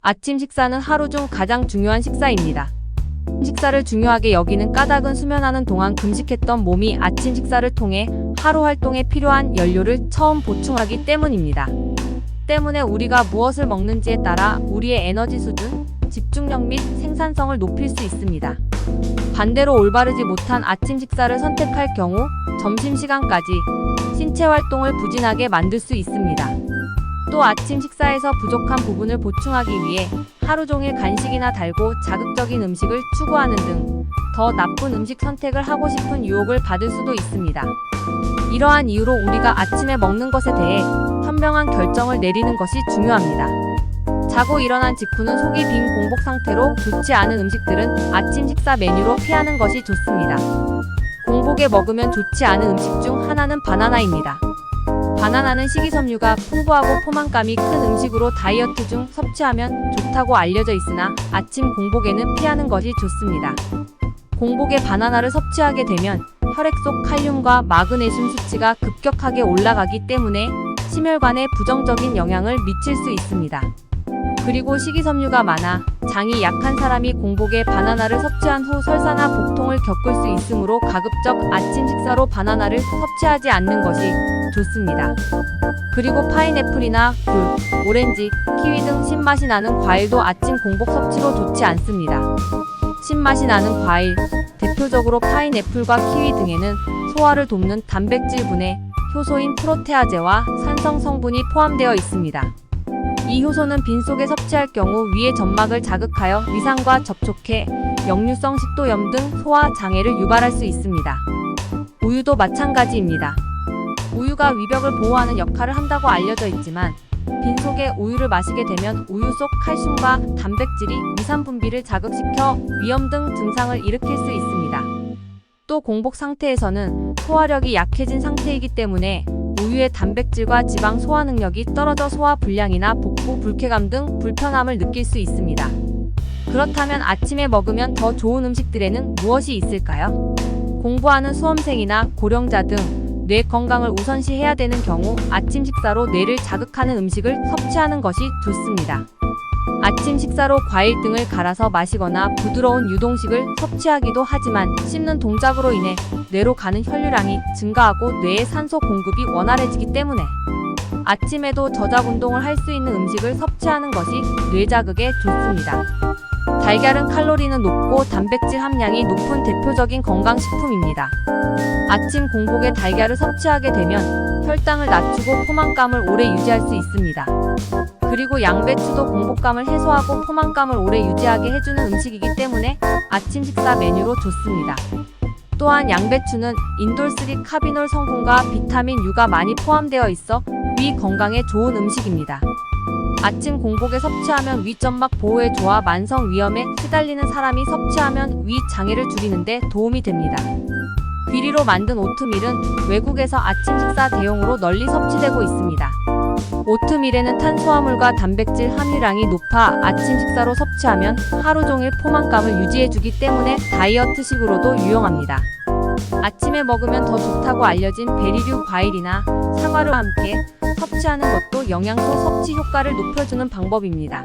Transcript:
아침 식사는 하루 중 가장 중요한 식사입니다. 식사를 중요하게 여기는 까닭은 수면하는 동안 금식했던 몸이 아침 식사를 통해 하루 활동에 필요한 연료를 처음 보충하기 때문입니다. 때문에 우리가 무엇을 먹는지에 따라 우리의 에너지 수준, 집중력 및 생산성을 높일 수 있습니다. 반대로 올바르지 못한 아침 식사를 선택할 경우 점심시간까지 신체 활동을 부진하게 만들 수 있습니다. 또 아침 식사에서 부족한 부분을 보충하기 위해 하루 종일 간식이나 달고 자극적인 음식을 추구하는 등 더 나쁜 음식 선택을 하고 싶은 유혹을 받을 수도 있습니다. 이러한 이유로 우리가 아침에 먹는 것에 대해 현명한 결정을 내리는 것이 중요합니다. 자고 일어난 직후는 속이 빈 공복 상태로 좋지 않은 음식들은 아침 식사 메뉴로 피하는 것이 좋습니다. 공복에 먹으면 좋지 않은 음식 중 하나는 바나나입니다. 바나나는 식이섬유가 풍부하고 포만감이 큰 음식으로 다이어트 중 섭취하면 좋다고 알려져 있으나 아침 공복에는 피하는 것이 좋습니다. 공복에 바나나를 섭취하게 되면 혈액 속 칼륨과 마그네슘 수치가 급격하게 올라가기 때문에 심혈관에 부정적인 영향을 미칠 수 있습니다. 그리고 식이섬유가 많아 장이 약한 사람이 공복에 바나나를 섭취한 후 설사나 복통을 겪을 수 있으므로 가급적 아침 식사로 바나나를 섭취하지 않는 것이 좋습니다. 그리고 파인애플이나 귤, 오렌지, 키위 등 신맛이 나는 과일도 아침 공복 섭취로 좋지 않습니다. 신맛이 나는 과일, 대표적으로 파인애플과 키위 등에는 소화를 돕는 단백질분해 효소인 프로테아제와 산성 성분이 포함되어 있습니다. 이 효소는 빈속에 섭취할 경우 위의 점막을 자극하여 위산과 접촉해 역류성 식도염 등 소화 장애를 유발할 수 있습니다. 우유도 마찬가지입니다. 우유가 위벽을 보호하는 역할을 한다고 알려져 있지만 빈속에 우유를 마시게 되면 우유 속 칼슘과 단백질이 위산 분비를 자극시켜 위염 등 증상을 일으킬 수 있습니다. 또 공복 상태에서는 소화력이 약해진 상태이기 때문에 우유의 단백질과 지방 소화 능력이 떨어져 소화 불량이나 복부 불쾌감 등 불편함을 느낄 수 있습니다. 그렇다면 아침에 먹으면 더 좋은 음식들에는 무엇이 있을까요? 공부하는 수험생이나 고령자 등 뇌 건강을 우선시해야 되는 경우 아침 식사로 뇌를 자극하는 음식을 섭취하는 것이 좋습니다. 아침 식사로 과일 등을 갈아서 마시거나 부드러운 유동식을 섭취하기도 하지만 씹는 동작으로 인해 뇌로 가는 혈류량이 증가하고 뇌의 산소 공급이 원활해지기 때문에 아침에도 저작 운동을 할 수 있는 음식을 섭취하는 것이 뇌 자극에 좋습니다. 달걀은 칼로리는 높고 단백질 함량이 높은 대표적인 건강식품입니다. 아침 공복에 달걀을 섭취하게 되면 혈당을 낮추고 포만감을 오래 유지할 수 있습니다. 그리고 양배추도 공복감을 해소하고 포만감을 오래 유지하게 해주는 음식이기 때문에 아침 식사 메뉴로 좋습니다. 또한 양배추는 인돌3 카비놀 성분과 비타민 U가 많이 포함되어 있어 위 건강에 좋은 음식입니다. 아침 공복에 섭취하면 위점막 보호에 좋아 만성 위염에 시달리는 사람이 섭취하면 위 장애를 줄이는데 도움이 됩니다. 귀리로 만든 오트밀은 외국에서 아침 식사 대용으로 널리 섭취되고 있습니다. 오트밀에는 탄수화물과 단백질 함유량이 높아 아침 식사로 섭취하면 하루 종일 포만감을 유지해주기 때문에 다이어트식으로도 유용합니다. 아침에 먹으면 더 좋다고 알려진 베리류 과일이나 사과를 함께 섭취하는 것도 영양소 섭취 효과를 높여주는 방법입니다.